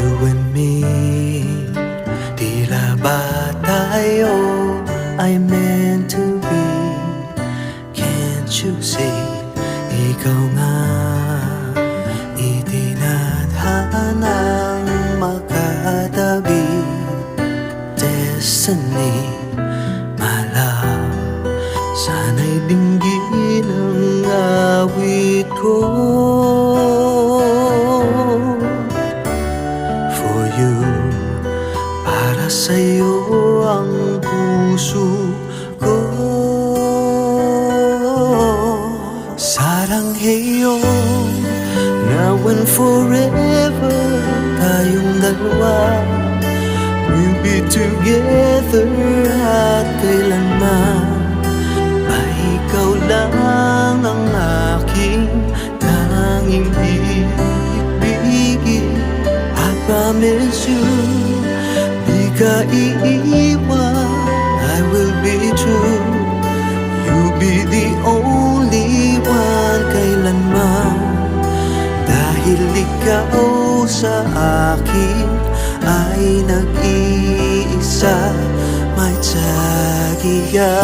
You and me, tila ba tayo ay meant to be? Can't you see? Ikaw nga itinadhanang makatabi. Destiny, my love, sana'y dinggin ang awit ko. For you, para sa'yo ang puso ko. Sarangheyo, now and forever, tayong dalawa. We'll be together at kailanman. Ay ikaw lang ang aking tanging ibigin. I promise you, di ka iiwan. I will be true. You'll be the only one kailanman. Dahil ikaw sa akin ay nag-iisa, may tsagiya.